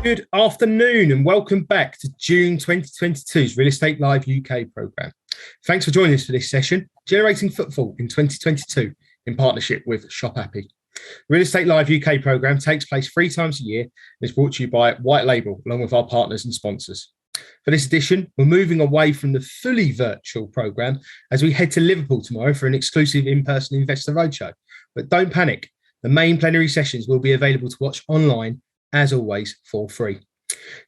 Good afternoon and welcome back to June 2022's Real Estate Live UK programme. Thanks for joining us for this session, Generating Footfall in 2022 in partnership with ShopAppy. Real Estate Live UK programme takes place 3 times a year and is brought to you by White Label along with our partners and sponsors. For this edition, we're moving away from the fully virtual programme as we head to Liverpool tomorrow for an exclusive in-person investor roadshow. But don't panic, the main plenary sessions will be available to watch online as always, for free.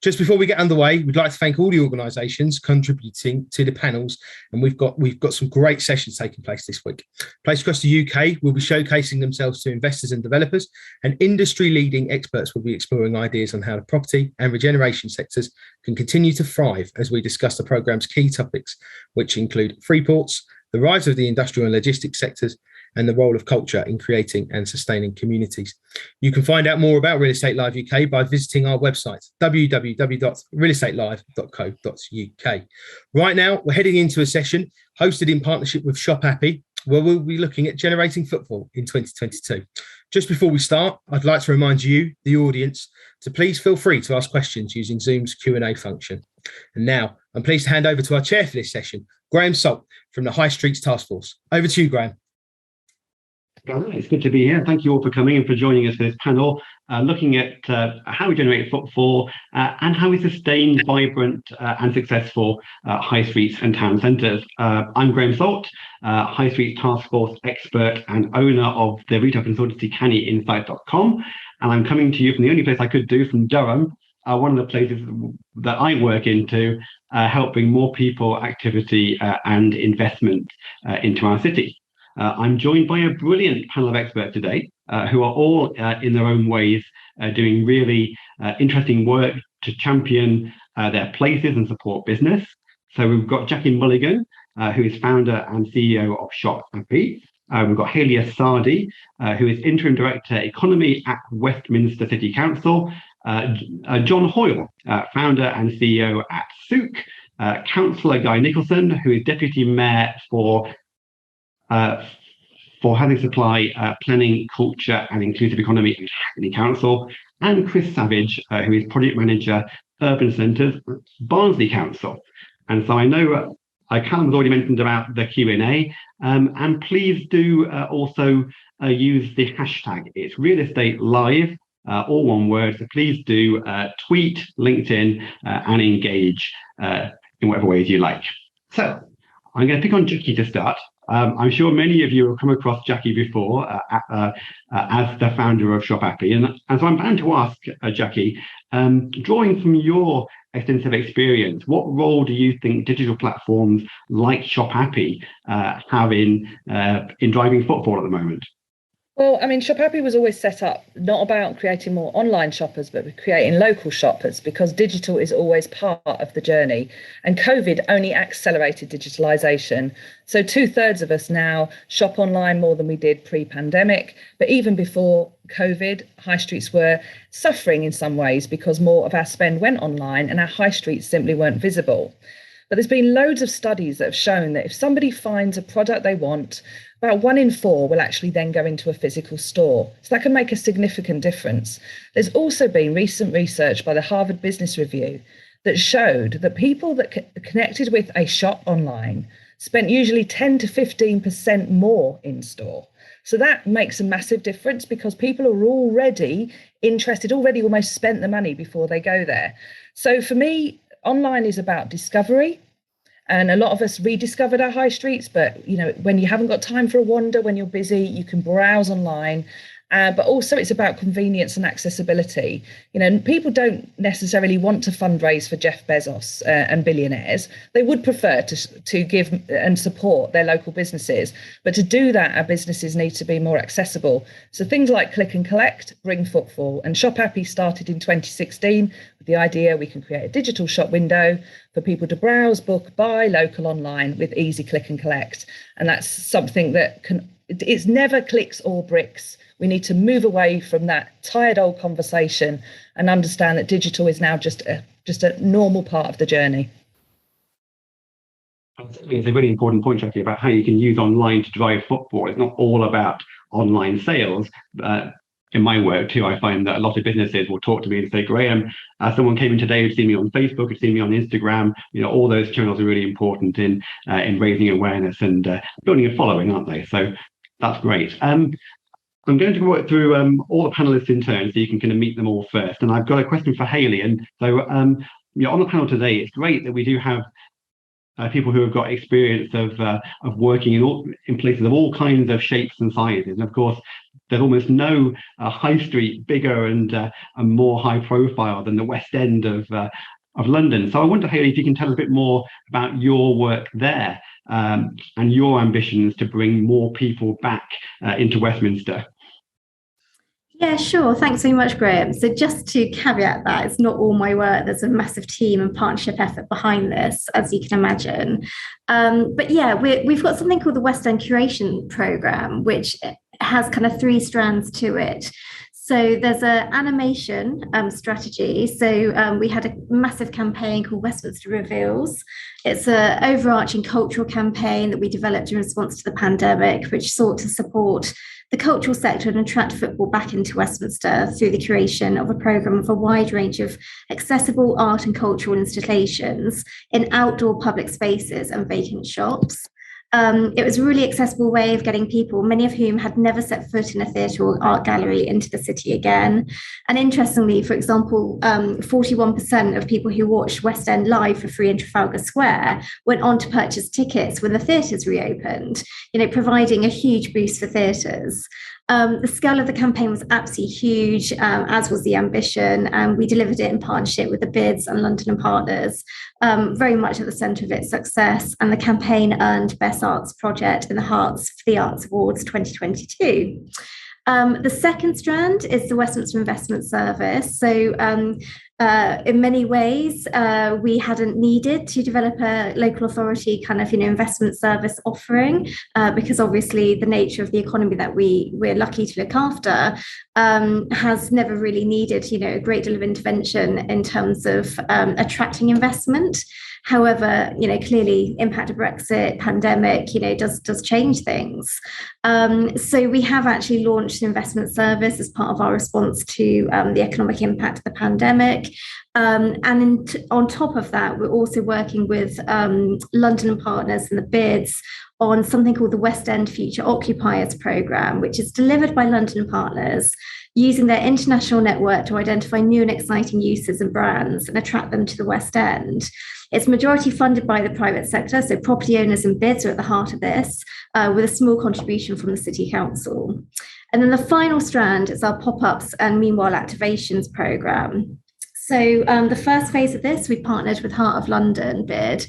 Just before we get underway, we'd like to thank all the organisations contributing to the panels, and we've got some great sessions taking place this week. Placed across the UK will be showcasing themselves to investors and developers, and industry-leading experts will be exploring ideas on how the property and regeneration sectors can continue to thrive as we discuss the programme's key topics, which include free ports, the rise of the industrial and logistics sectors, and the role of culture in creating and sustaining communities. You can find out more about Real Estate Live UK by visiting our website, www.realestatelive.co.uk. Right now, we're heading into a session hosted in partnership with ShopAppy, where we'll be looking at generating footfall in 2022. Just before we start, I'd like to remind you, the audience, to please feel free to ask questions using Zoom's Q&A function. And now, I'm pleased to hand over to our chair for this session, Graham Soult from the High Streets Task Force. Over to you, Graham. It's good to be here. Thank you all for coming and for joining us for this panel, looking at how we generate footfall and how we sustain vibrant and successful high streets and town centres. I'm Graham Soult, High Streets Task Force expert and owner of the retail consultancy cannyinsight.com, and I'm coming to you from the only place I could do, from Durham, one of the places that I work into, help bring more people, activity and investment into our city. I'm joined by a brilliant panel of experts today who are all in their own ways doing really interesting work to champion their places and support business. So we've got Jackie Mulligan, who is founder and CEO of ShopAppy. We've got Haylea Asadi, who is Interim Director Economy at Westminster City Council. John Hoyle, founder and CEO at Sook. Councillor Guy Nicholson, who is Deputy Mayor for Housing Supply, Planning, Culture and Inclusive Economy at Hackney Council, and Chris Savage, who is Project Manager, Urban Centres, Barnsley Council. And so I know Callum's already mentioned about the Q&A, and please do also use the hashtag. It's Real Estate Live, all one word, so please do tweet, LinkedIn, and engage in whatever ways you like. So I'm going to pick on Jackie to start. I'm sure many of you have come across Jackie before as the founder of ShopAppy. And so I'm bound to ask, Jackie, drawing from your extensive experience, what role do you think digital platforms like ShopAppy have in driving footfall at the moment? Well, I mean, ShopAppy was always set up not about creating more online shoppers, but creating local shoppers, because digital is always part of the journey. And COVID only accelerated digitalisation. So 2/3 of us now shop online more than we did pre-pandemic. But even before COVID, high streets were suffering in some ways because more of our spend went online and our high streets simply weren't visible. But there's been loads of studies that have shown that if somebody finds a product they want, about 1 in 4 will actually then go into a physical store. So that can make a significant difference. There's also been recent research by the Harvard Business Review that showed that people that connected with a shop online spent usually 10 to 15% more in store. So that makes a massive difference because people are already interested, already almost spent the money before they go there. So for me, online is about discovery. And a lot of us rediscovered our high streets, but when you haven't got time for a wander, when you're busy, you can browse online. But also it's about convenience and accessibility. People don't necessarily want to fundraise for Jeff Bezos and billionaires. They would prefer to give and support their local businesses. But to do that, our businesses need to be more accessible. So things like click and collect bring footfall. And ShopAppy started in 2016 with the idea we can create a digital shop window for people to browse, book, buy local online with easy click and collect. And that's something that it's never clicks or bricks. We need to move away from that tired old conversation and understand that digital is now just a normal part of the journey. It's a really important point, Jackie, about how you can use online to drive footfall. It's not all about online sales, in my work too, I find that a lot of businesses will talk to me and say, Graham, someone came in today who'd seen me on Facebook, who'd seen me on Instagram. All those channels are really important in raising awareness and building a following, aren't they? So that's great. I'm going to work through all the panelists in turn so you can kind of meet them all first. And I've got a question for Haylea. And so on the panel today, it's great that we do have people who have got experience of working in places of all kinds of shapes and sizes. And of course, there's almost no high street bigger and more high profile than the West End of London. So I wonder, Haylea, if you can tell us a bit more about your work there and your ambitions to bring more people back into Westminster. Yeah, sure. Thanks very much, Graham. So just to caveat that, it's not all my work. There's a massive team and partnership effort behind this, as you can imagine. But yeah, we've got something called the West End Curation Programme, which has kind of 3 strands to it. So there's an animation strategy. So we had a massive campaign called Westminster Reveals. It's an overarching cultural campaign that we developed in response to the pandemic, which sought to support the cultural sector and attract footfall back into Westminster through the curation of a programme of a wide range of accessible art and cultural installations in outdoor public spaces and vacant shops. It was a really accessible way of getting people, many of whom had never set foot in a theatre or art gallery, into the city again. And interestingly, for example, 41% of people who watched West End live for free in Trafalgar Square went on to purchase tickets when the theatres reopened, providing a huge boost for theatres. The scale of the campaign was absolutely huge, as was the ambition, and we delivered it in partnership with the Bids and London and Partners, very much at the centre of its success. And the campaign earned Best Arts Project in the Hearts for the Arts Awards 2022. The second strand is the Westminster Investment Service. So in many ways, we hadn't needed to develop a local authority kind of, investment service offering because obviously the nature of the economy that we're lucky to look after has never really needed, a great deal of intervention in terms of attracting investment. However, clearly impact of Brexit, pandemic, does change things. So we have actually launched an investment service as part of our response to the economic impact of the pandemic. And on top of that, we're also working with London and Partners and the Bids on something called the West End Future Occupiers Programme, which is delivered by London and Partners, using their international network to identify new and exciting uses and brands and attract them to the West End. It's majority funded by the private sector, so property owners and bids are at the heart of this, with a small contribution from the City Council. And then the final strand is our pop-ups and meanwhile activations programme. So the first phase of this, we partnered with Heart of London Bid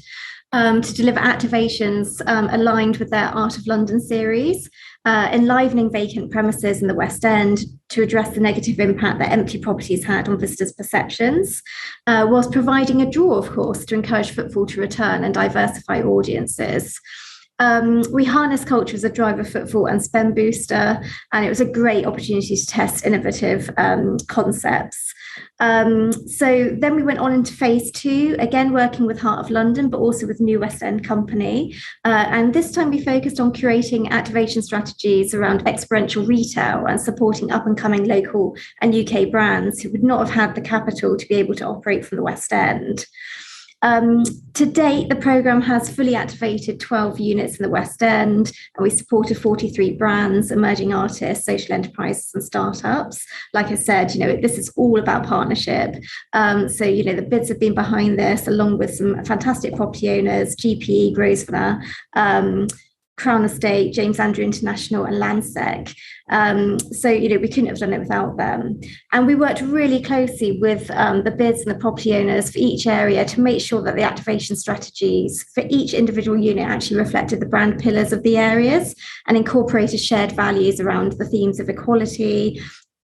to deliver activations aligned with their Art of London series, enlivening vacant premises in the West End to address the negative impact that empty properties had on visitors' perceptions, whilst providing a draw, of course, to encourage footfall to return and diversify audiences. We harness culture as a driver footfall and spend booster, and it was a great opportunity to test innovative concepts. So then we went on into phase 2, again working with Heart of London, but also with New West End Company. And this time we focused on curating activation strategies around experiential retail and supporting up and coming local and UK brands who would not have had the capital to be able to operate from the West End. To date, the programme has fully activated 12 units in the West End, and we supported 43 brands, emerging artists, social enterprises and startups. Like I said, this is all about partnership. So, the Bids have been behind this, along with some fantastic property owners, GPE, Grosvenor, Crown Estate, James Andrew International and Landsec. So, we couldn't have done it without them. And we worked really closely with the Bids and the property owners for each area to make sure that the activation strategies for each individual unit actually reflected the brand pillars of the areas and incorporated shared values around the themes of equality,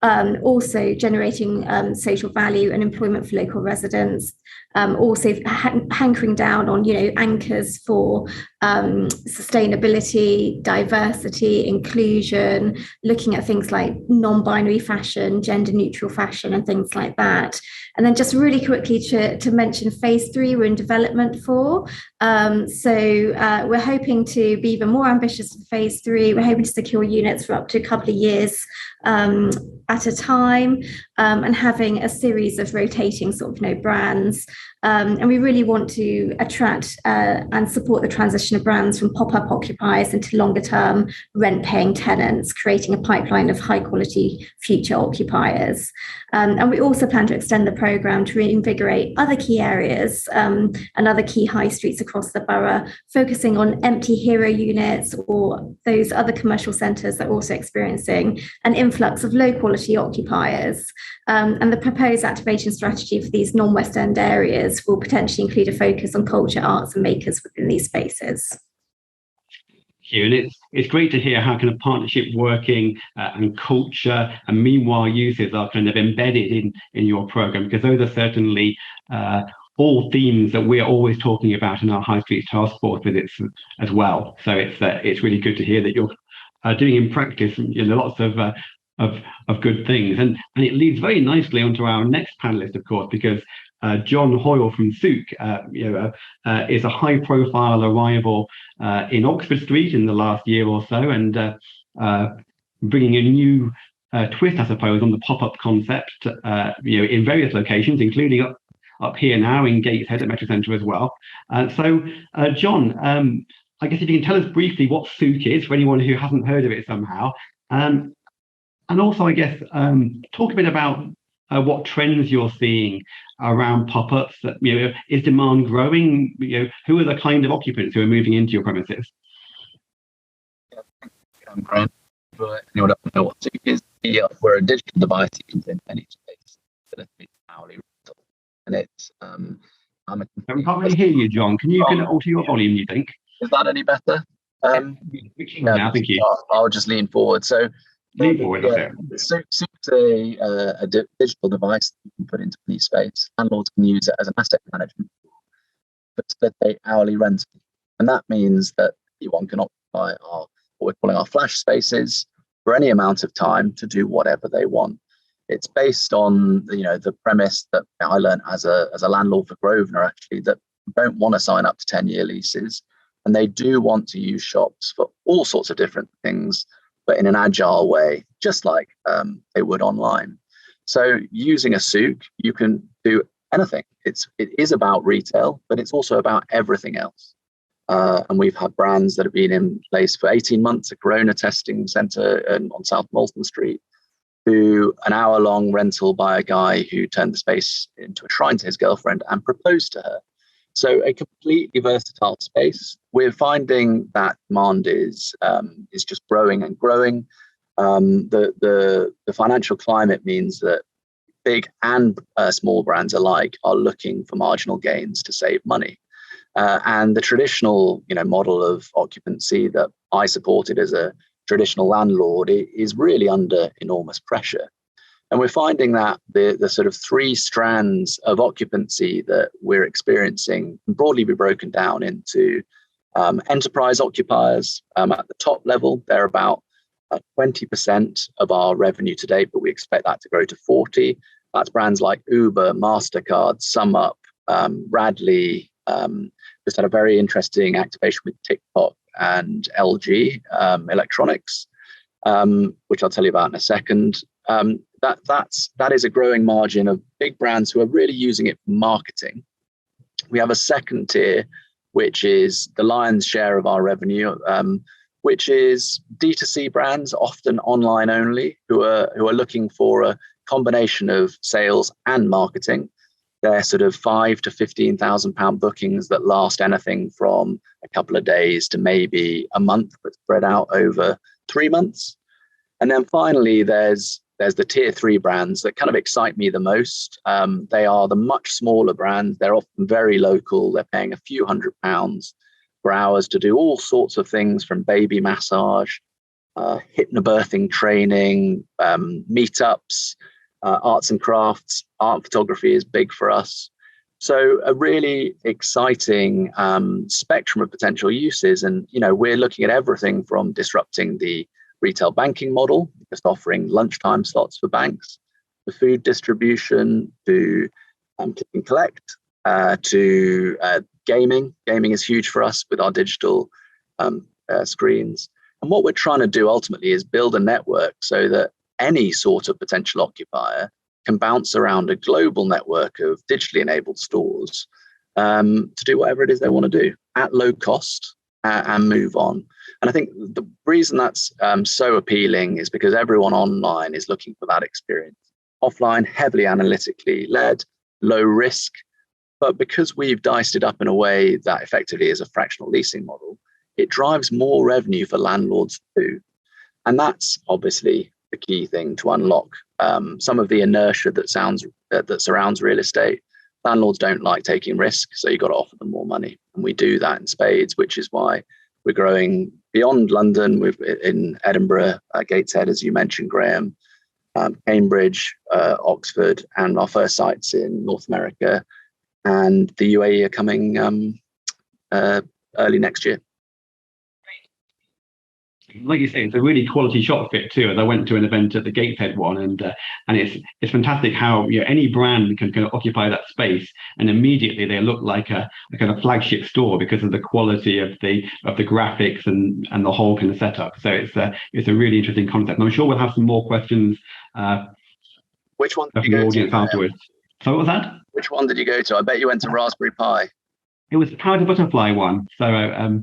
also generating social value and employment for local residents, also hankering down on, anchors for sustainability, diversity, inclusion, looking at things like non-binary fashion, gender-neutral fashion, and things like that. And then just really quickly to mention phase 3 we're in development for. So we're hoping to be even more ambitious for phase 3. We're hoping to secure units for up to a couple of years at a time, and having a series of rotating sort of brands. And we really want to attract and support the transition of brands from pop-up occupiers into longer-term rent-paying tenants, creating a pipeline of high-quality future occupiers. And we also plan to extend the programme to reinvigorate other key areas and other key high streets across the borough, focusing on empty hero units or those other commercial centres that are also experiencing an influx of low-quality occupiers. And the proposed activation strategy for these non-West End areas will potentially include a focus on culture, arts and makers within these spaces. And it's great to hear how kind of partnership working and culture and meanwhile uses are kind of embedded in your program, because those are certainly all themes that we're always talking about in our High Streets Task Force visits as well. So it's really good to hear that you're doing in practice lots of good things. And it leads very nicely onto our next panelist, of course, because John Hoyle from Sook is a high-profile arrival in Oxford Street in the last year or so, and bringing a new twist, I suppose, on the pop-up concept, in various locations, including up here now in Gateshead at Metro Centre as well. So, John, I guess if you can tell us briefly what Sook is for anyone who hasn't heard of it somehow, and also, I guess, talk a bit about what trends you're seeing around pop-ups. Is demand growing? Who are the kind of occupants who are moving into your premises? I'm Grant. For anyone who doesn't know what Sook is, we're a digital device you can fit in any space. It's hourly rental, and it's We can't really hear you, John. Can you alter your volume? You think? Is that any better? Now, thank you. I'll just lean forward. So. Sook's a digital device that you can put into any space. Landlords can use it as an asset management tool to facilitate hourly rental. And that means that anyone can occupy what we're calling our flash spaces for any amount of time to do whatever they want. It's based on the premise that I learned as a landlord for Grosvenor, actually, that don't want to sign up to 10-year leases, and they do want to use shops for all sorts of different things, but in an agile way, just like they would online. So using a Sook, you can do anything. It is about retail, but it's also about everything else. And we've had brands that have been in place for 18 months, a Corona testing centre on South Molton Street, to an hour-long rental by a guy who turned the space into a shrine to his girlfriend and proposed to her. So a completely versatile space. We're finding that demand is just growing and growing. The financial climate means that big and small brands alike are looking for marginal gains to save money. And the traditional model of occupancy that I supported as a traditional landlord is really under enormous pressure. And we're finding that the sort of 3 strands of occupancy that we're experiencing can broadly be broken down into enterprise occupiers. At the top level, they're about 20% of our revenue to date, but we expect that to grow to 40%. That's brands like Uber, MasterCard, SumUp, Radley. Just had a very interesting activation with TikTok and LG Electronics, which I'll tell you about in a second. That is a growing margin of big brands who are really using it for marketing. We have a second tier, which is the lion's share of our revenue, which is D2C brands, often online only, who are looking for a combination of sales and marketing. They're sort of £5,000 to £15,000 bookings that last anything from a couple of days to maybe a month, but spread out over 3 months. And then finally, there's the tier 3 brands that kind of excite me the most. They are the much smaller brands. They're often very local. They're paying a few £100s for hours to do all sorts of things, from baby massage, hypnobirthing training, meetups, arts and crafts. Art photography is big for us. So a really exciting spectrum of potential uses. And, we're looking at everything from disrupting the retail banking model, just offering lunchtime slots for banks, the food distribution, to click and collect, to gaming. Gaming is huge for us with our digital screens. And what we're trying to do ultimately is build a network so that any sort of potential occupier can bounce around a global network of digitally enabled stores to do whatever it is they want to do at low cost and move on. And I think the reason that's so appealing is because everyone online is looking for that experience. Offline, heavily analytically led, low risk, but because we've diced it up in a way that effectively is a fractional leasing model, it drives more revenue for landlords too. And that's obviously the key thing to unlock some of the inertia that surrounds real estate. Landlords don't like taking risk, so you've got to offer them more money. And we do that in spades, which is why we're growing beyond London. We've in Edinburgh, Gateshead, as you mentioned, Graham, Cambridge, Oxford, and our first sites in North America and the UAE are coming early next year. Like you say, it's a really quality shop fit too. As I went to an event at the Gateshead one, and it's fantastic how any brand can kind of occupy that space, and immediately they look like a kind of flagship store because of the quality of the graphics and the whole kind of setup. So it's a really interesting concept. And I'm sure we'll have some more questions. Which one did you go to afterwards? So what was that? Which one did you go to? I bet you went to Raspberry Pi. It was the Powder Butterfly one. So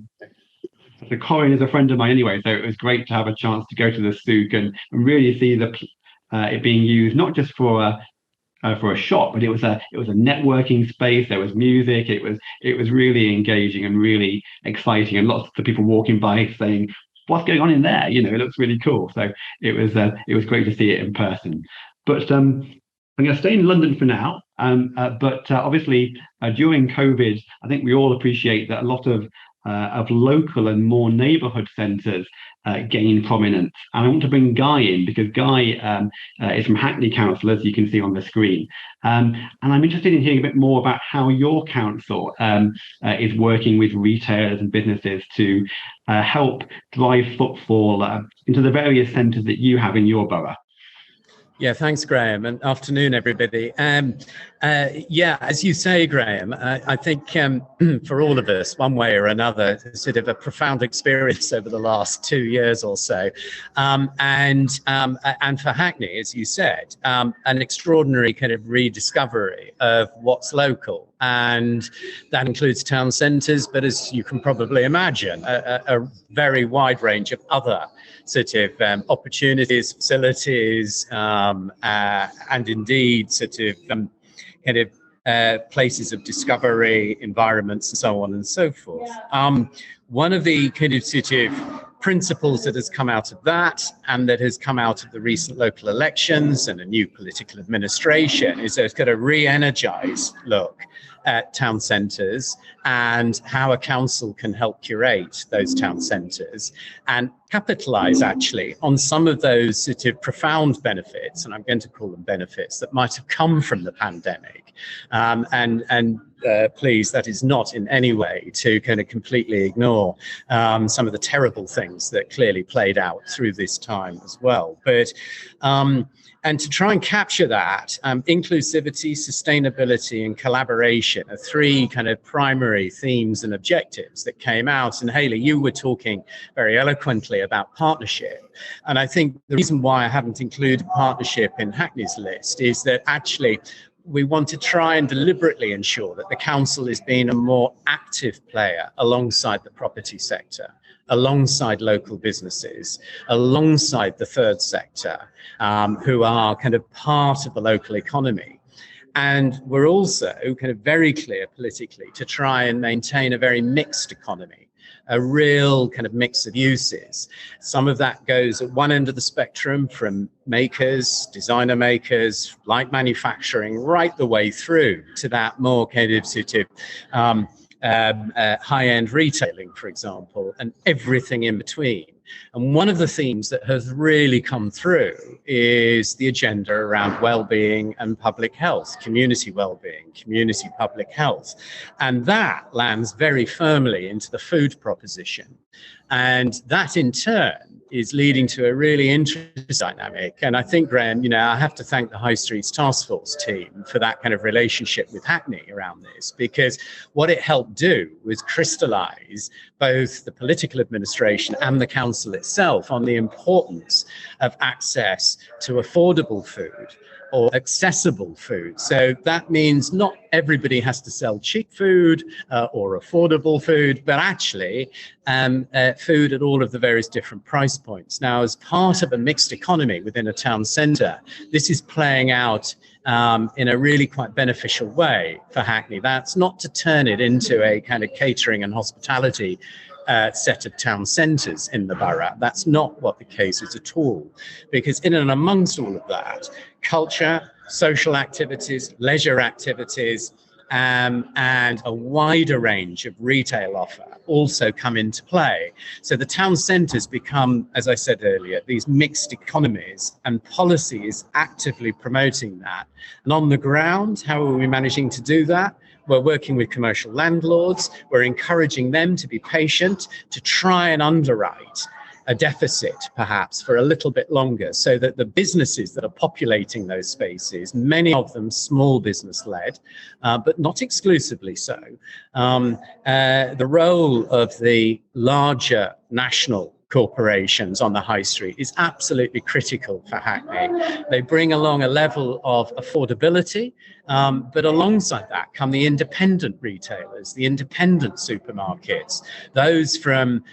the Corin is a friend of mine anyway, so it was great to have a chance to go to the Sook and really see it being used not just for a shop, but it was a networking space. There was music. It was really engaging and really exciting, and lots of people walking by saying, "What's going on in there?" It looks really cool. So it was great to see it in person. But I'm going to stay in London for now. But obviously during COVID, I think we all appreciate that a lot of local and more neighbourhood centres gain prominence. And I want to bring Guy in because Guy is from Hackney Council, as you can see on the screen. And I'm interested in hearing a bit more about how your council is working with retailers and businesses to help drive footfall into the various centres that you have in your borough. Yeah, thanks, Graham, and afternoon, everybody. As you say, Graham, I think for all of us, one way or another, sort of a profound experience over the last 2 years or so, and for Hackney, as you said, an extraordinary kind of rediscovery of what's local, and that includes town centres, but as you can probably imagine, a very wide range of other sort of opportunities, facilities, and indeed sort of kind of places of discovery, environments, and so on and so forth. One of the kind of sort of principles that has come out of that, and that has come out of the recent local elections and a new political administration, is there's got a re-energized look at town centres and how a council can help curate those town centres and capitalise actually on some of those sort of profound benefits, and I'm going to call them benefits, that might have come from the pandemic. Please, that is not in any way to kind of completely ignore some of the terrible things that clearly played out through this time as well. But and to try and capture that, inclusivity, sustainability, and collaboration are three kind of primary themes and objectives that came out. And Haylea, you were talking very eloquently about partnership. And I think the reason why I haven't included partnership in Hackney's list is that actually we want to try and deliberately ensure that the council is being a more active player alongside the property sector, alongside local businesses, alongside the third sector, who are kind of part of the local economy. And we're also kind of very clear politically to try and maintain a very mixed economy, a real kind of mix of uses. Some of that goes at one end of the spectrum, from makers, designer makers, light manufacturing, right the way through to that more kind of sort of high-end retailing, for example, and everything in between. And one of the themes that has really come through is the agenda around well-being and public health, community well-being, community public health. And that lands very firmly into the food proposition. And that in turn is leading to a really interesting dynamic. And I think, Graham, I have to thank the High Streets Task Force team for that kind of relationship with Hackney around this, because what it helped do was crystallize both the political administration and the council itself on the importance of access to affordable food or accessible food. So that means not everybody has to sell cheap food or affordable food, but actually food at all of the various different price points. Now, as part of a mixed economy within a town centre, this is playing out in a really quite beneficial way for Hackney. That's not to turn it into a kind of catering and hospitality set of town centres in the borough. That's not what the case is at all, because in and amongst all of that, culture, social activities, leisure activities, and a wider range of retail offer also come into play. So the town centres become, as I said earlier, these mixed economies, and policy is actively promoting that. And on the ground, how are we managing to do that? We're working with commercial landlords. We're encouraging them to be patient, to try and underwrite a deficit perhaps for a little bit longer, so that the businesses that are populating those spaces, many of them small business led, but not exclusively so, the role of the larger national corporations on the high street is absolutely critical for Hackney. They bring along a level of affordability, but alongside that come the independent retailers, the independent supermarkets, those from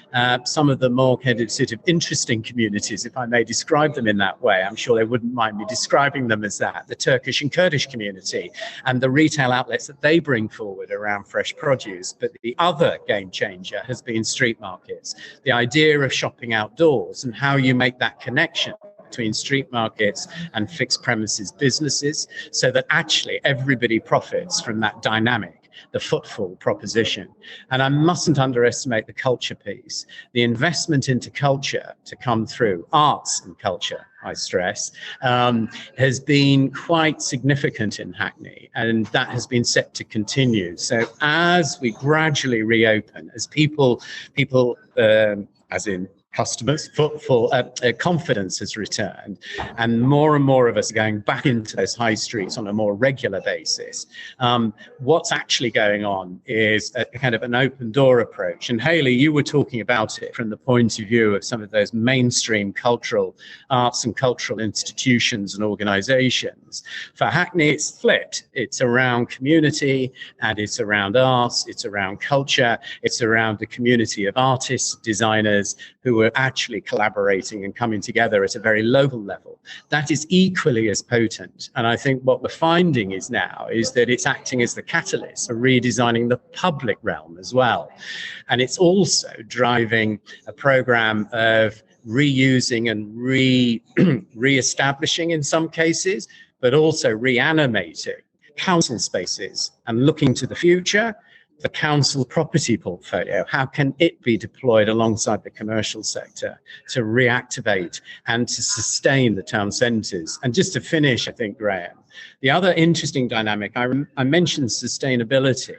some of the more kind of sort of interesting communities, if I may describe them in that way. I'm sure they wouldn't mind me describing them as that, the Turkish and Kurdish community, and the retail outlets that they bring forward around fresh produce. But the other game changer has been street markets, the idea of shopping outdoors and how you make that connection between street markets and fixed premises businesses, so that actually everybody profits from that dynamic, the footfall proposition. And I mustn't underestimate the culture piece, the investment into culture to come through, arts and culture, I stress, has been quite significant in Hackney, and that has been set to continue. So as we gradually reopen, as people as in customers, footfall, confidence has returned, and more of us are going back into those high streets on a more regular basis. What's actually going on is a kind of an open door approach. And Haylea, you were talking about it from the point of view of some of those mainstream cultural arts and cultural institutions and organizations. For Hackney, it's flipped. It's around community, and it's around arts, it's around culture, it's around the community of artists, designers, who are actually collaborating and coming together at a very local level. That is equally as potent. And I think what we're finding is now is that it's acting as the catalyst for redesigning the public realm as well. And it's also driving a program of reusing and re-establishing in some cases, but also reanimating council spaces and looking to the future. The council property portfolio, how can it be deployed alongside the commercial sector to reactivate and to sustain the town centres? And just to finish, I think, Graham, the other interesting dynamic, I mentioned sustainability,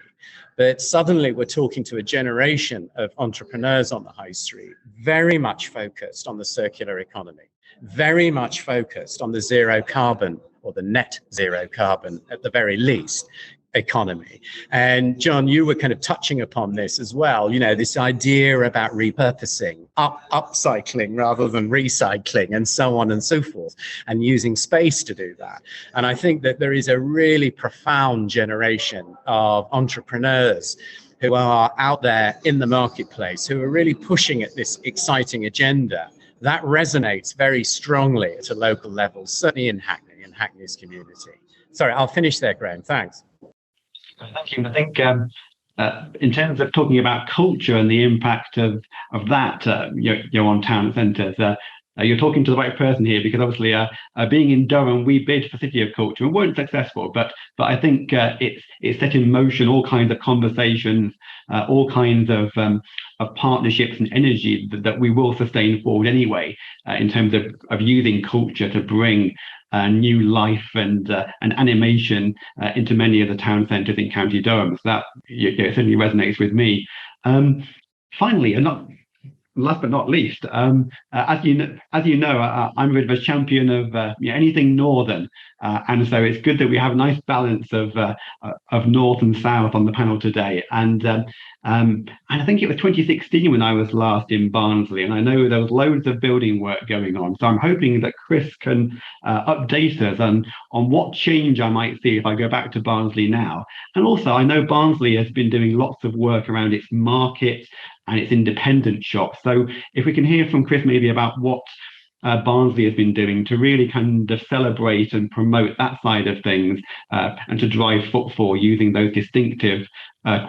but suddenly we're talking to a generation of entrepreneurs on the high street, very much focused on the circular economy, very much focused on the zero carbon, or the net zero carbon at the very least, economy. And John, you were kind of touching upon this as well, this idea about repurposing, upcycling rather than recycling, and so on and so forth, and using space to do that. And I think that there is a really profound generation of entrepreneurs who are out there in the marketplace, who are really pushing at this exciting agenda. That resonates very strongly at a local level, certainly in Hackney and Hackney's community. Sorry, I'll finish there, Graham. Thanks. Thank you. I think in terms of talking about culture and the impact of that, on town centres, you're talking to the right person here, because obviously being in Durham, we bid for City of Culture and weren't successful, but I think it's set in motion all kinds of conversations, all kinds of partnerships and energy that we will sustain forward anyway, in terms of using culture to bring new life and animation into many of the town centres in County Durham. So that certainly resonates with me. Finally, and not last but not least, as you know, I'm a bit of a champion of anything northern, and so it's good that we have a nice balance of north and south on the panel today. And I think it was 2016 when I was last in Barnsley, and I know there was loads of building work going on. So I'm hoping that Chris can update us on what change I might see if I go back to Barnsley now. And also, I know Barnsley has been doing lots of work around its market and its independent shops. So if we can hear from Chris maybe about what Barnsley has been doing to really kind of celebrate and promote that side of things, and to drive footfall using those distinctive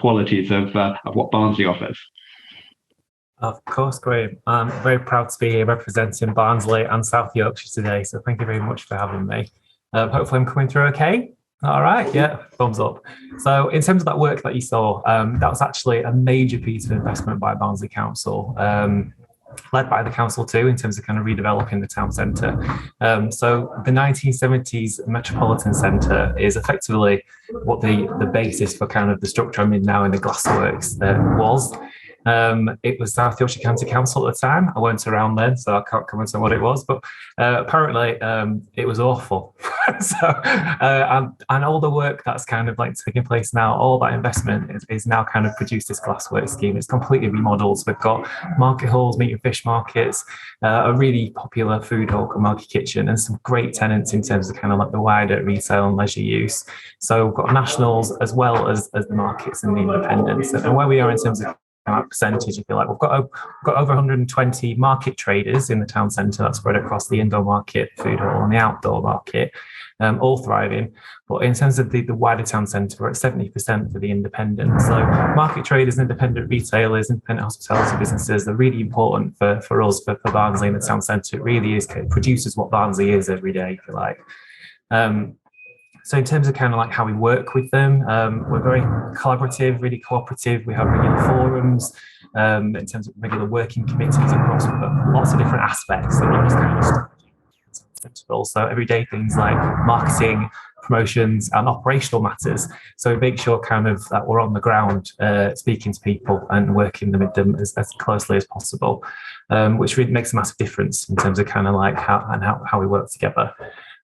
qualities of what Barnsley offers. Of course, Graham. I'm very proud to be here representing Barnsley and South Yorkshire today. So thank you very much for having me. Hopefully I'm coming through okay. All right, yeah, thumbs up. So in terms of that work that you saw, that was actually a major piece of investment by Barnsley Council, led by the council too, in terms of kind of redeveloping the town centre. So the 1970s Metropolitan Centre is effectively what the basis for kind of the structure I'm in now in the Glassworks was. It was South Yorkshire County Council at the time. I weren't around then, so I can't comment on what it was, but apparently it was awful. And all the work that's kind of like taking place now, all that investment is now kind of produced this Glassworks scheme. It's completely remodeled. So we've got market halls, meat and fish markets, a really popular food hall called Market Kitchen, and some great tenants in terms of kind of like the wider retail and leisure use. So we've got nationals as well as the markets and the independents. And where we are in terms of percentage, if you like, we've got over 120 market traders in the town centre that spread across the indoor market, food hall, and the outdoor market, all thriving. But in terms of the wider town centre, we're at 70% for the independents. So market traders, independent retailers, independent hospitality businesses, they're really important for us, for Barnsley in the town centre. It really is, it produces what Barnsley is every day, if you like. So in terms of kind of like how we work with them, we're very collaborative, really cooperative. We have regular forums, in terms of regular working committees across lots of different aspects. So not just kind of strategy, but also everyday things like marketing, promotions, and operational matters. So we make sure kind of that we're on the ground, speaking to people and working with them as closely as possible, which really makes a massive difference in terms of kind of like how we work together.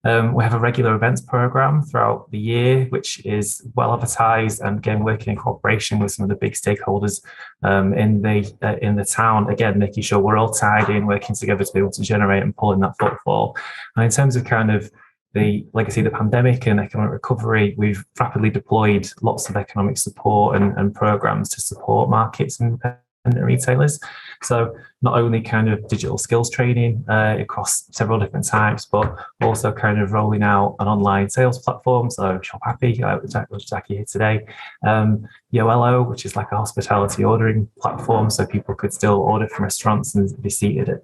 We have a regular events program throughout the year, which is well advertised, and again working in cooperation with some of the big stakeholders in the town. Again, making sure we're all tied in, working together to be able to generate and pull in that footfall. And in terms of kind of the legacy of the pandemic and economic recovery, we've rapidly deployed lots of economic support and programs to support markets and independent retailers. So not only kind of digital skills training across several different types, but also kind of rolling out an online sales platform. So ShopAppy, which is actually here today. YOLO, which is like a hospitality ordering platform, so people could still order from restaurants and be seated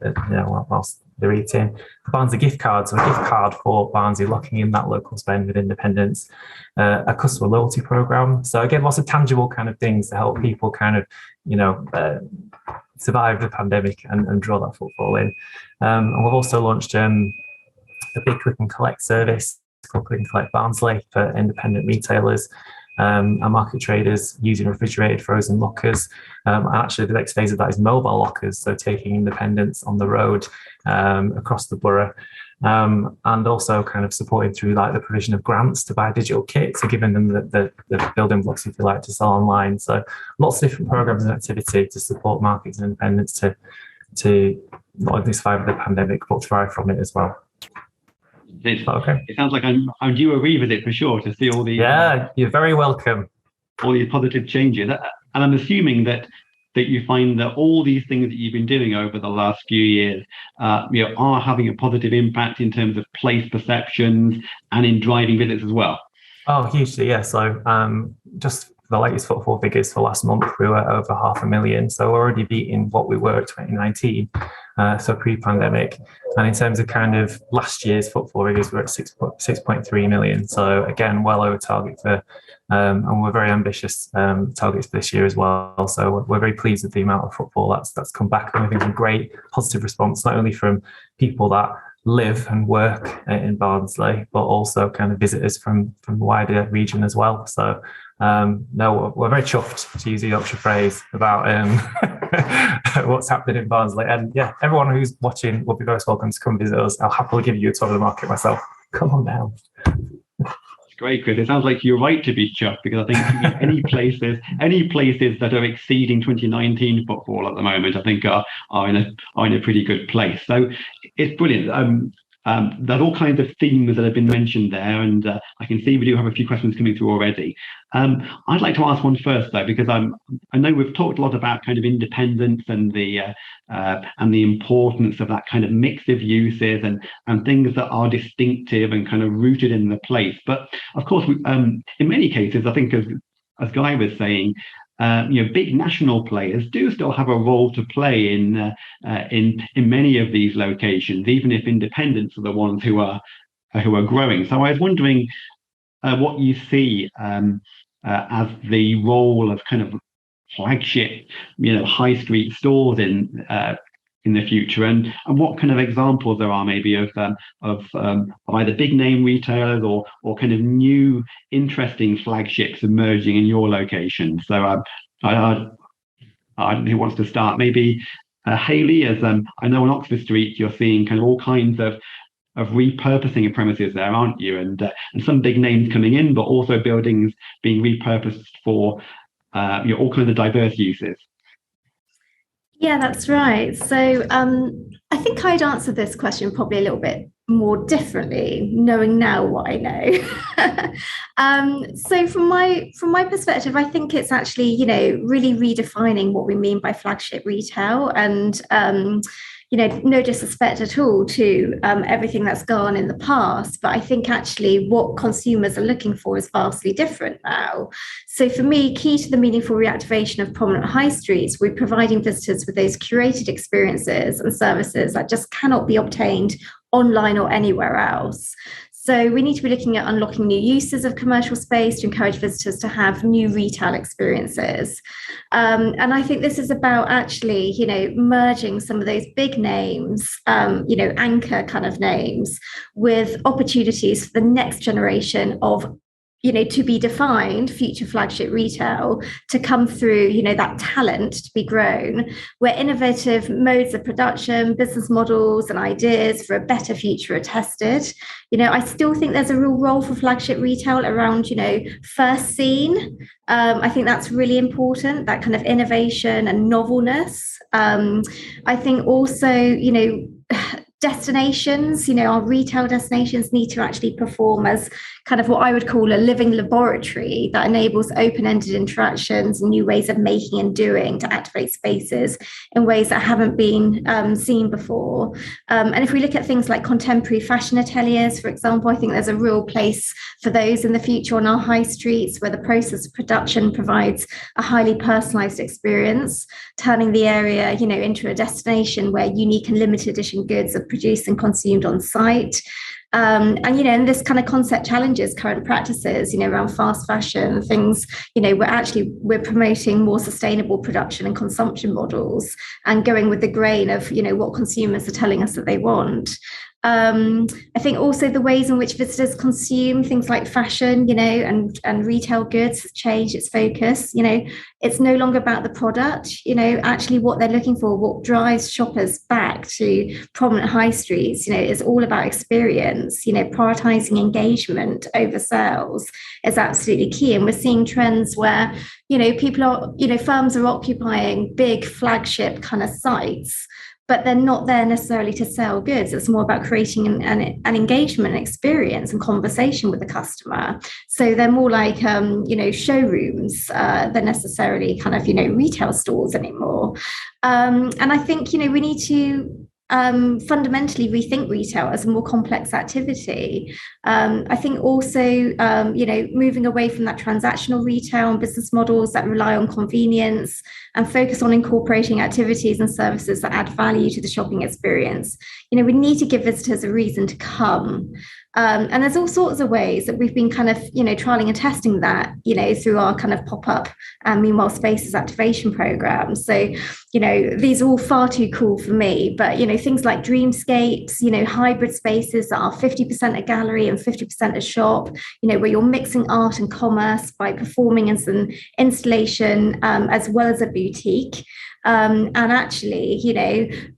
whilst they're eating. The Barnsley gift card, so a gift card for Barnsley, locking in that local spend with independents. A customer loyalty program. So again, lots of tangible kind of things to help people kind of, survive the pandemic and draw that footfall in. And we've also launched a big click and collect service called Click and Collect Barnsley for independent retailers and market traders using refrigerated frozen lockers. And actually, the next phase of that is mobile lockers, so taking independents on the road across the borough. And also kind of supporting through like the provision of grants to buy digital kits, so giving them the building blocks, if you like, to sell online. So lots of different programs and activity to support markets and independents to not only survive the pandemic, but thrive from it as well. Okay. It sounds like I'm due a revisit for sure to see all the... Yeah, you're very welcome. All these positive changes. And I'm assuming that you find that all these things that you've been doing over the last few years are having a positive impact in terms of place perceptions and in driving visits as well. Oh, hugely, yeah. So just the latest footfall figures for last month, we were over 500,000. So we're already beating what we were at 2019, so pre-pandemic. And in terms of kind of last year's footfall figures, we're at 6.3 million. So again, well over target for, and we're very ambitious targets for this year as well. So we're very pleased with the amount of footfall that's come back. And I think it's a great positive response, not only from people that live and work in Barnsley, but also kind of visitors from the wider region as well. So no, we're very chuffed, to use the Yorkshire phrase, about what's happening in Barnsley. And yeah, everyone who's watching will be very welcome to come visit us. I'll happily give you a tour of the market myself. Come on down. Great, Chris. It sounds like you're right to be chuffed, because I think any places that are exceeding 2019 footfall at the moment, I think are in a pretty good place. So it's brilliant. There's all kinds of themes that have been mentioned there, and I can see we do have a few questions coming through already. I'd like to ask one first, though, because I know we've talked a lot about kind of independence and the importance of that kind of mix of uses and things that are distinctive and kind of rooted in the place. But of course, in many cases, I think as Guy was saying, big national players do still have a role to play in many of these locations, even if independents are the ones who are growing. So I was wondering what you see as the role of kind of flagship, high street stores in the future, and what kind of examples there are maybe of either big name retailers or kind of new interesting flagships emerging in your location. So I don't know who wants to start. Maybe Haylea, as I know on Oxford Street you're seeing kind of all kinds of repurposing of premises there, aren't you? And some big names coming in, but also buildings being repurposed for all kinds of diverse uses. Yeah, that's right. So I think I'd answer this question probably a little bit more differently, knowing now what I know. So from my perspective, I think it's actually, really redefining what we mean by flagship retail, and no disrespect at all to everything that's gone in the past, but I think actually what consumers are looking for is vastly different now. So for me, key to the meaningful reactivation of prominent high streets, we're providing visitors with those curated experiences and services that just cannot be obtained online or anywhere else. So we need to be looking at unlocking new uses of commercial space to encourage visitors to have new retail experiences. And I think this is about actually, merging some of those big names, anchor kind of names, with opportunities for the next generation of to be defined future flagship retail to come through, that talent to be grown, where innovative modes of production, business models and ideas for a better future are tested. I still think there's a real role for flagship retail around, first seen. I think that's really important, that kind of innovation and novelness. I think also, destinations, our retail destinations need to actually perform as kind of what I would call a living laboratory that enables open-ended interactions and new ways of making and doing to activate spaces in ways that haven't been seen before. And if we look at things like contemporary fashion ateliers, for example, I think there's a real place for those in the future on our high streets, where the process of production provides a highly personalized experience, turning the area, into a destination where unique and limited edition goods are produced and consumed on site. And this kind of concept challenges current practices, around fast fashion things. We're promoting more sustainable production and consumption models and going with the grain of, what consumers are telling us that they want. I think also the ways in which visitors consume things like fashion, and retail goods has changed its focus. It's no longer about the product, actually what they're looking for, what drives shoppers back to prominent high streets, is all about experience. Prioritizing engagement over sales is absolutely key. And we're seeing trends where, people are, firms are occupying big flagship kind of sites, but they're not there necessarily to sell goods. It's more about creating an engagement experience and conversation with the customer. So they're more like, showrooms than necessarily kind of, retail stores anymore. And I think, we need to fundamentally rethink retail as a more complex activity. I think also, moving away from that transactional retail and business models that rely on convenience and focus on incorporating activities and services that add value to the shopping experience. We need to give visitors a reason to come. And there's all sorts of ways that we've been kind of, trialing and testing that, through our kind of pop-up and Meanwhile Spaces activation programs. So, these are all far too cool for me, but, things like dreamscapes, hybrid spaces that are 50% a gallery and 50% a shop, where you're mixing art and commerce by performing as an installation as well as a boutique. And actually,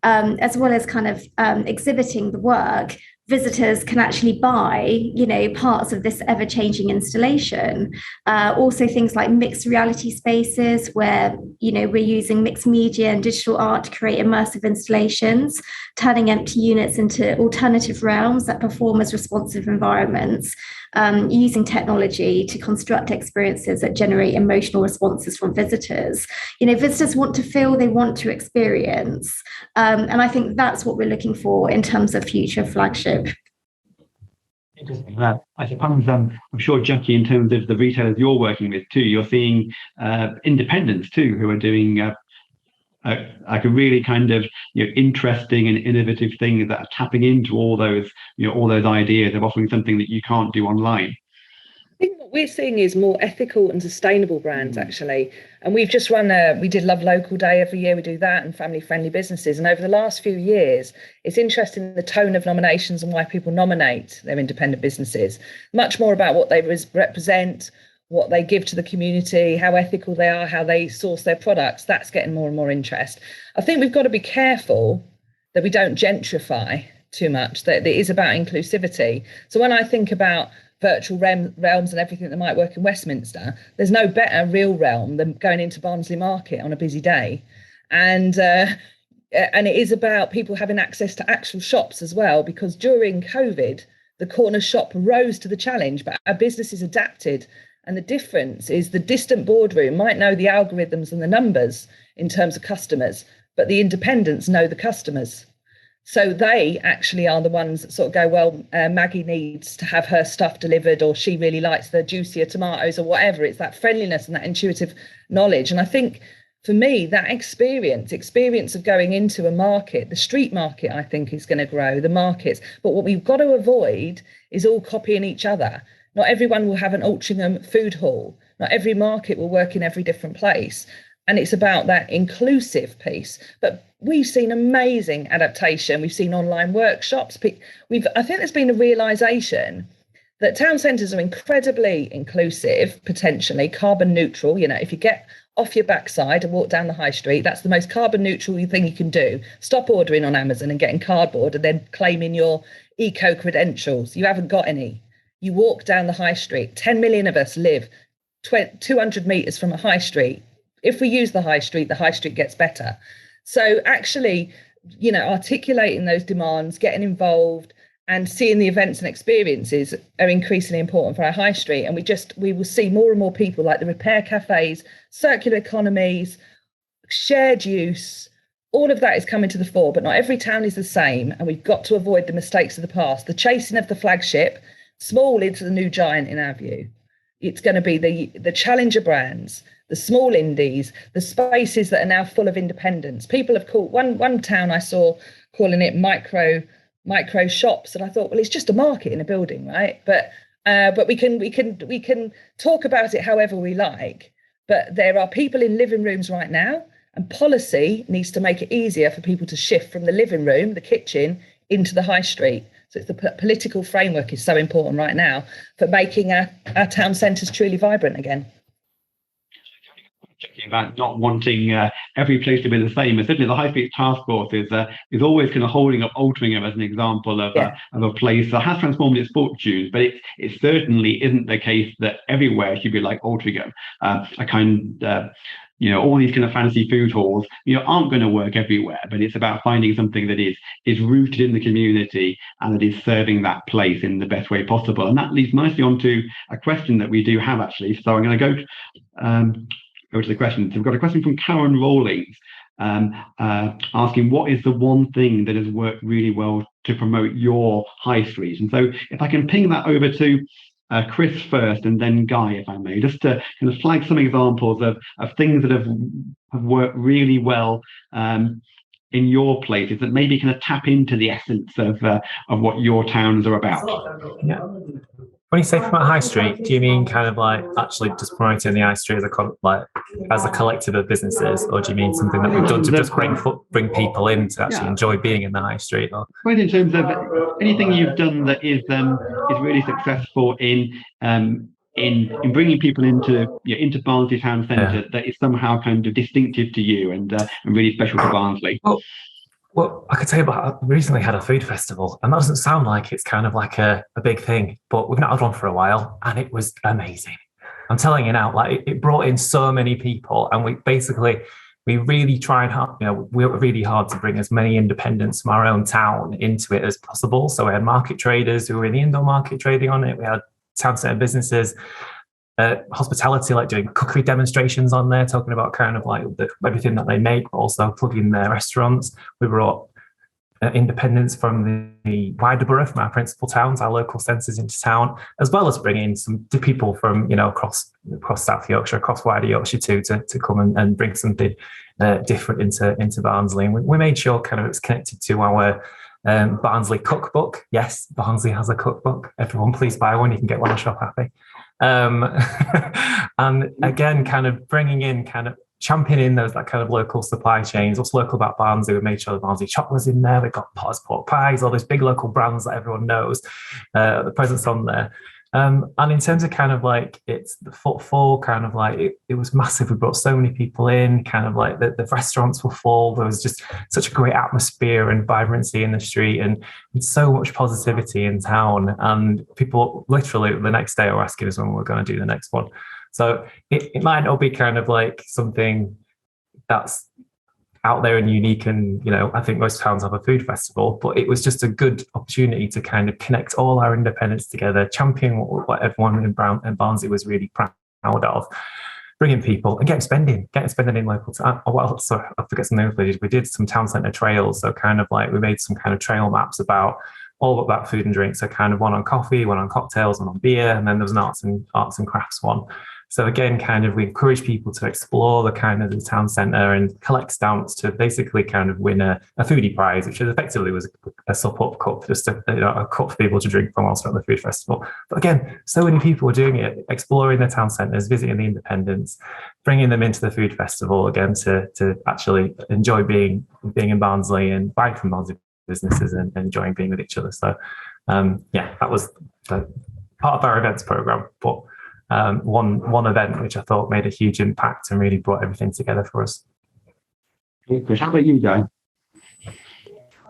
as well as kind of exhibiting the work, visitors can actually buy, parts of this ever-changing installation. Also things like mixed reality spaces where, we're using mixed media and digital art to create immersive installations, turning empty units into alternative realms that perform as responsive environments, using technology to construct experiences that generate emotional responses from visitors. Visitors want to feel, they want to experience. And I think that's what we're looking for in terms of future flagship. Interesting. I suppose I'm sure, Jackie, in terms of the retailers you're working with too, you're seeing independents too who are doing like a really kind of interesting and innovative thing that are tapping into all those ideas of offering something that you can't do online. I think what we're seeing is more ethical and sustainable brands, actually. And we've just we did Love Local Day every year. We do that, and family-friendly businesses. And over the last few years, it's interesting the tone of nominations and why people nominate their independent businesses. Much more about what they represent, what they give to the community, how ethical they are, how they source their products. That's getting more and more interest. I think we've got to be careful that we don't gentrify too much, that it is about inclusivity. So when I think about virtual realms and everything that might work in Westminster, there's no better real realm than going into Barnsley Market on a busy day. And it is about people having access to actual shops as well, because during COVID, the corner shop rose to the challenge, but our businesses adapted. And the difference is the distant boardroom might know the algorithms and the numbers in terms of customers, but the independents know the customers. So they actually are the ones that sort of go, well, Maggie needs to have her stuff delivered, or she really likes the juicier tomatoes or whatever. It's that friendliness and that intuitive knowledge. And I think for me, that experience of going into a market, the street market, I think is going to grow, the markets. But what we've got to avoid is all copying each other. Not everyone will have an Altrincham food hall. Not every market will work in every different place. And it's about that inclusive piece. But we've seen amazing adaptation. We've seen online workshops. I think there's been a realisation that town centres are incredibly inclusive, potentially carbon neutral. If you get off your backside and walk down the high street, that's the most carbon neutral thing you can do. Stop ordering on Amazon and getting cardboard and then claiming your eco credentials. You haven't got any. You walk down the high street. 10 million of us live 200 metres from a high street. If we use the high street gets better. So actually, articulating those demands, getting involved and seeing the events and experiences are increasingly important for our high street. And we will see more and more people like the repair cafes, circular economies, shared use, all of that is coming to the fore, but not every town is the same. And we've got to avoid the mistakes of the past, the chasing of the flagship, small into the new giant in our view. It's going to be the challenger brands, the small indies, the spaces that are now full of independence. People have called one town I saw calling it micro shops, and I thought, well, it's just a market in a building, right? But we can talk about it however we like. But there are people in living rooms right now, and policy needs to make it easier for people to shift from the living room, the kitchen, into the high street. So it's the political framework is so important right now for making our town centres truly vibrant again. Checking about not wanting every place to be the same. And certainly the High Street Task Force is always kind of holding up Altrincham as an example of a place that has transformed its fortunes, but it certainly isn't the case that everywhere should be like Altrincham. All these kind of fancy food halls, aren't going to work everywhere, but it's about finding something that is rooted in the community and that is serving that place in the best way possible. And that leads nicely on to a question that we do have actually. So I'm going to go to the question. So we've got a question from Karen Rawlings. asking what is the one thing that has worked really well to promote your high street. And so if I can ping that over to Chris first and then Guy, if I may, just to kind of flag some examples of things that have worked really well in your places that maybe kind of tap into the essence of what your towns are about. Yeah. When you say from a high street, do you mean kind of like actually just promoting the high street as a collective of businesses, or do you mean something that we've done to just bring people in to actually enjoy being in the high street? Or? Right, in terms of anything you've done that is really successful in bringing people into Barnsley town centre that is somehow kind of distinctive to you and really special to Barnsley. Well, I could tell you about, I recently had a food festival, and that doesn't sound like it's kind of like a big thing, but we've not had one for a while, and it was amazing. I'm telling you now, like it brought in so many people, and we really tried hard, we worked really hard to bring as many independents from our own town into it as possible. So we had market traders who were in the indoor market trading on it. We had town centre businesses, hospitality, like doing cookery demonstrations on there, talking about kind of like everything that they make, but also plugging their restaurants. We brought independents from the wider borough, from our principal towns, our local centres into town, as well as bringing some people from across South Yorkshire, across wider Yorkshire too, to come and bring something different into Barnsley. And we made sure kind of it's connected to our Barnsley cookbook. Yes, Barnsley has a cookbook. Everyone, please buy one. You can get one on ShopAppy. And again, kind of bringing in, kind of championing that kind of local supply chains. What's local about Barnsley? We made sure the Barnsley chocolate was in there. We've got Potter's pork pies, all those big local brands that everyone knows. The presence on there. And in terms of kind of like it's the footfall, kind of like it was massive. We brought so many people in, kind of like the restaurants were full. There was just such a great atmosphere and vibrancy in the street, and so much positivity in town. And people literally the next day were asking us when we're going to do the next one. So it might not be kind of like something that's out there and unique, and I think most towns have a food festival, but it was just a good opportunity to kind of connect all our independents together, champion what everyone in Barnsley was really proud of, bringing people and getting spending in local town. Sorry, I forget something else we did. We did some town centre trails, so kind of like we made some kind of trail maps all about food and drink. So kind of one on coffee, one on cocktails, one on beer, and then there was an arts and crafts one. So again, kind of we encourage people to explore the kind of the town centre and collect stamps to basically kind of win a foodie prize, which effectively was a sup-up cup, just a cup for people to drink from whilst at the food festival. But again, so many people were doing it, exploring the town centres, visiting the independents, bringing them into the food festival again to actually enjoy being in Barnsley and buying from Barnsley businesses and enjoying being with each other. So that was part of our events programme. But one event which I thought made a huge impact and really brought everything together for us. Chris, how about you, Guy?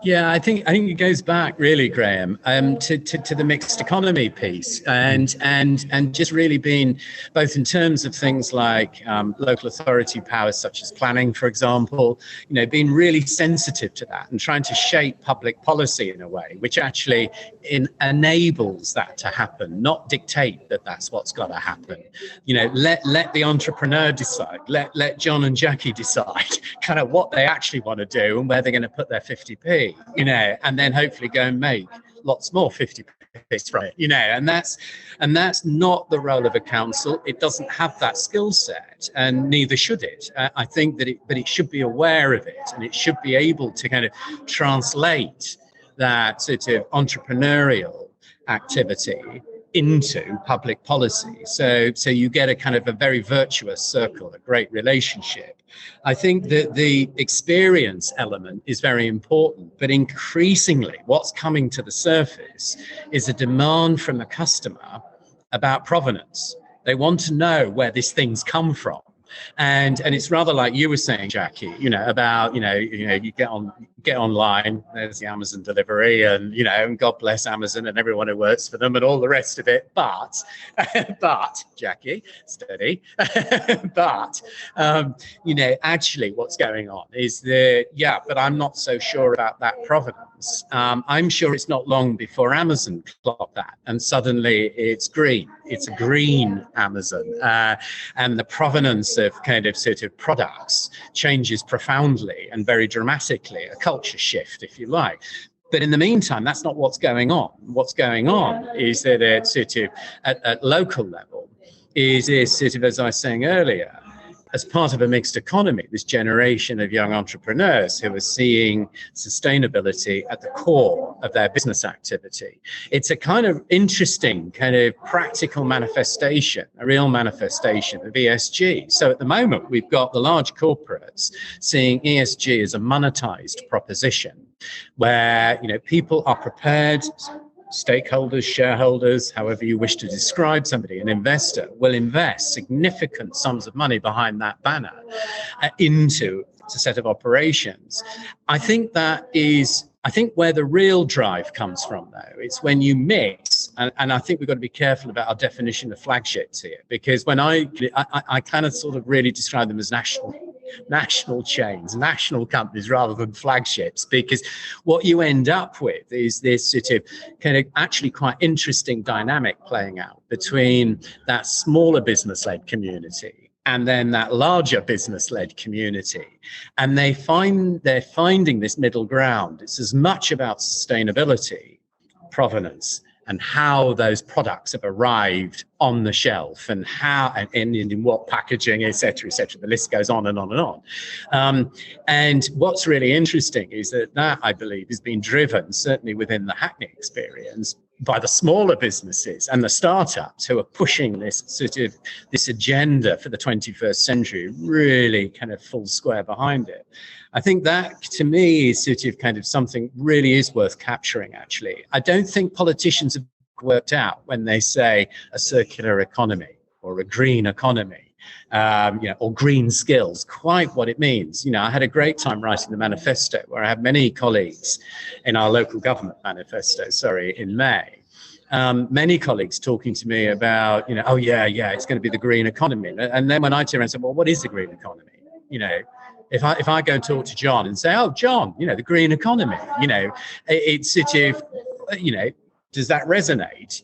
Yeah, I think it goes back really, Graham, to the mixed economy piece, and just really being both in terms of things like local authority powers such as planning, for example, being really sensitive to that and trying to shape public policy in a way which actually enables that to happen, not dictate that that's what's got to happen. Let the entrepreneur decide, let John and Jackie decide kind of what they actually want to do and where they're going to put their 50p. And then hopefully go and make lots more 50p from it, and that's not the role of a council. It doesn't have that skill set, and neither should it. I think that it should be aware of it, and it should be able to kind of translate that sort of entrepreneurial activity into public policy. So you get a kind of a very virtuous circle, a great relationship. I think that the experience element is very important, but increasingly what's coming to the surface is a demand from the customer about provenance. They want to know where these things come from. And it's rather like you were saying, Jackie, about, you get on get online, there's the Amazon delivery, and and God bless Amazon and everyone who works for them and all the rest of it. But Jackie, steady. But actually what's going on is but I'm not so sure about that provenance. I'm sure it's not long before Amazon clocked that, and suddenly it's green. It's a green Amazon, and the provenance of kind of sort of products changes profoundly and very dramatically, a culture shift, if you like. But in the meantime, that's not what's going on. What's going on is that it's sort of at local level is sort of, as I was saying earlier, as part of a mixed economy, this generation of young entrepreneurs who are seeing sustainability at the core of their business activity. It's a kind of interesting, kind of practical manifestation, a real manifestation of ESG. So at the moment, we've got the large corporates seeing ESG as a monetized proposition where, people are prepared, stakeholders, shareholders, however you wish to describe somebody, an investor will invest significant sums of money behind that banner into a set of operations. I think where the real drive comes from, though, it's when you mix, and I think we've got to be careful about our definition of flagships here, because when I kind of sort of really describe them as national chains, national companies rather than flagships, because what you end up with is this sort of kind of actually quite interesting dynamic playing out between that smaller business-led community and then that larger business-led community. And they're finding this middle ground. It's as much about sustainability, provenance, and how those products have arrived on the shelf and how and in what packaging, et cetera, et cetera. The list goes on and on and on. And what's really interesting is that I believe, is being driven, certainly within the Hackney experience, by the smaller businesses and the startups who are pushing this agenda for the 21st century, really kind of full square behind it. I think that, to me, is sort of kind of something really is worth capturing, actually. I don't think politicians have worked out when they say a circular economy or a green economy, or green skills, quite what it means. I had a great time writing the manifesto, where I have many colleagues in our local government manifesto, in May. Many colleagues talking to me about, it's going to be the green economy. And then when I turn around and say, well, what is the green economy? If I go and talk to John and say, oh, John, the green economy, it's sort of, does that resonate?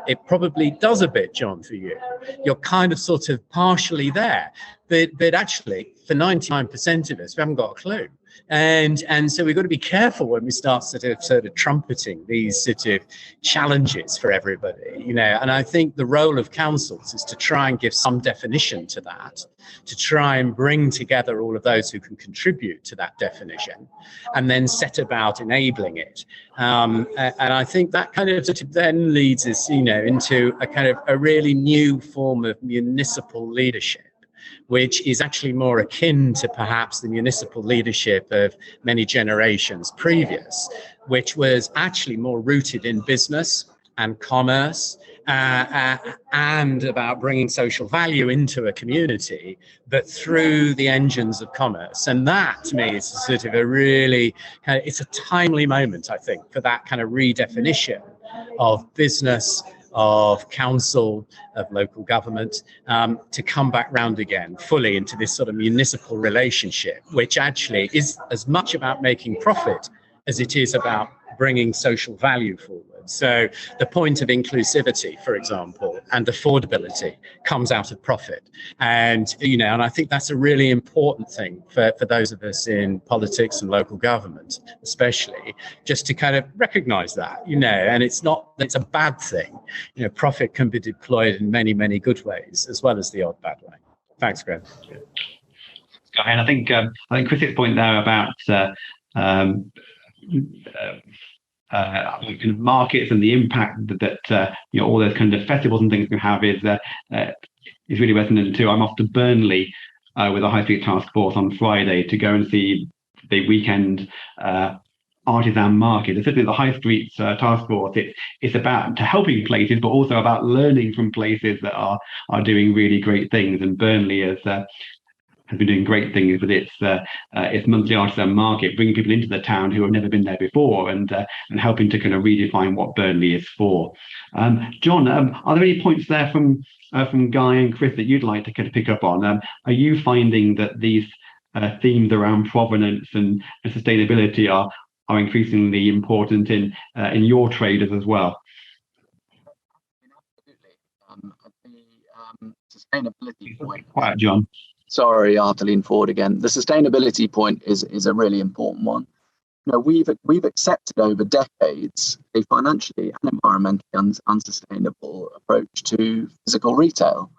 It probably does a bit, John, for you. You're kind of sort of partially there, but actually for 99% of us, we haven't got a clue. And so we've got to be careful when we start sort of trumpeting these sort of challenges for everybody, and I think the role of councils is to try and give some definition to that, to try and bring together all of those who can contribute to that definition and then set about enabling it. And I think that kind of then leads us, into a kind of a really new form of municipal leadership, which is actually more akin to perhaps the municipal leadership of many generations previous, which was actually more rooted in business and commerce and about bringing social value into a community, but through the engines of commerce. And that, to me, is sort of a really, it's a timely moment, I think, for that kind of redefinition of business, of council, of local government, to come back round again fully into this sort of municipal relationship, which actually is as much about making profit as it is about bringing social value forward. So the point of inclusivity, for example, and affordability comes out of profit. And, and I think that's a really important thing for those of us in politics and local government, especially, just to kind of recognize that, and it's a bad thing. Profit can be deployed in many, many good ways, as well as the odd bad way. Thanks, Graham. And I think Chris's point there about kind of markets and the impact that all those kind of festivals and things can have is really resonant too. I'm off to Burnley with a High Street Task Force on Friday to go and see the weekend artisan market. And certainly the High Street Task Force, it's about helping places, but also about learning from places that are doing really great things. And Burnley is has been doing great things with its monthly artisan market, bringing people into the town who have never been there before, and helping to kind of redefine what Burnley is for. John, are there any points there from Guy and Chris that you'd like to kind of pick up on? Are you finding that these themes around provenance and sustainability are increasingly important in your traders as well? The sustainability point. Quiet, John. Sorry, I have to lean forward again. The sustainability point is a really important one. You know, we've accepted over decades a financially and environmentally unsustainable approach to physical retail.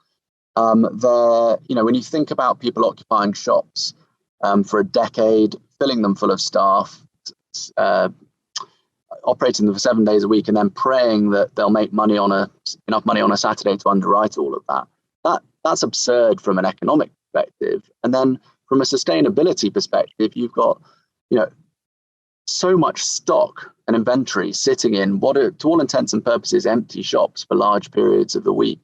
When you think about people occupying shops for a decade, filling them full of staff, operating them for 7 days a week, and then praying that they'll make enough money on a Saturday to underwrite all of that's absurd from an economic perspective. And then from a sustainability perspective, you've got, so much stock and inventory sitting in what are, to all intents and purposes, empty shops for large periods of the week.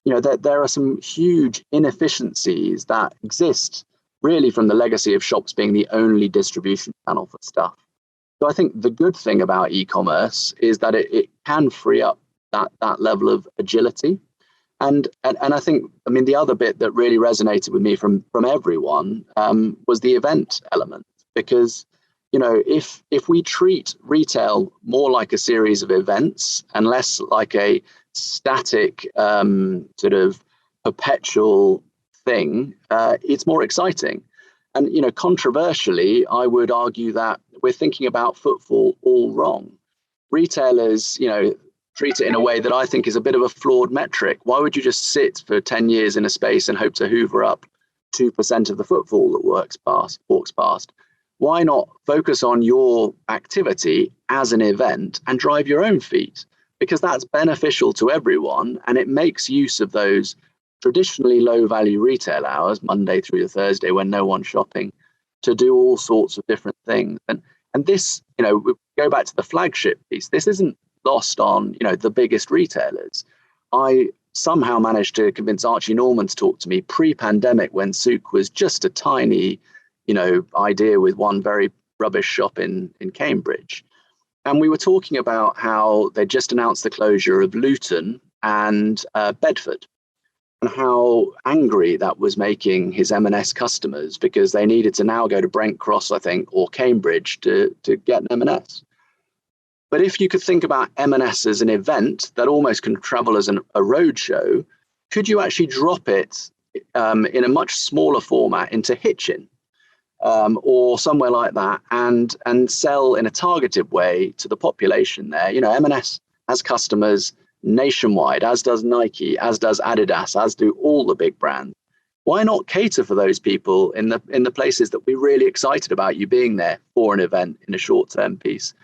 There are some huge inefficiencies that exist really from the legacy of shops being the only distribution channel for stuff. So I think the good thing about e-commerce is that it can free up that level of agility. And I think, the other bit that really resonated with me from everyone was the event element, because, if we treat retail more like a series of events and less like a static sort of perpetual thing, it's more exciting. And, controversially, I would argue that we're thinking about footfall all wrong. Retailers, treat it in a way that I think is a bit of a flawed metric. Why would you just sit for 10 years in a space and hope to hoover up 2% of the footfall that walks past? Why not focus on your activity as an event and drive your own feet? Because that's beneficial to everyone, and it makes use of those traditionally low value retail hours, Monday through to Thursday, when no one's shopping, to do all sorts of different things. And this, we go back to the flagship piece. This isn't lost on, the biggest retailers. I somehow managed to convince Archie Norman to talk to me pre-pandemic, when Sook was just a tiny, idea with one very rubbish shop in Cambridge. And we were talking about how they just announced the closure of Luton and Bedford, and how angry that was making his M&S customers, because they needed to now go to Brent Cross, I think, or Cambridge to get an M&S. But if you could think about M&S as an event that almost can travel as a roadshow, could you actually drop it in a much smaller format into Hitchin or somewhere like that, and sell in a targeted way to the population there? M&S has customers nationwide, as does Nike, as does Adidas, as do all the big brands. Why not cater for those people in the places that we're really excited about you being there for an event in a short-term piece?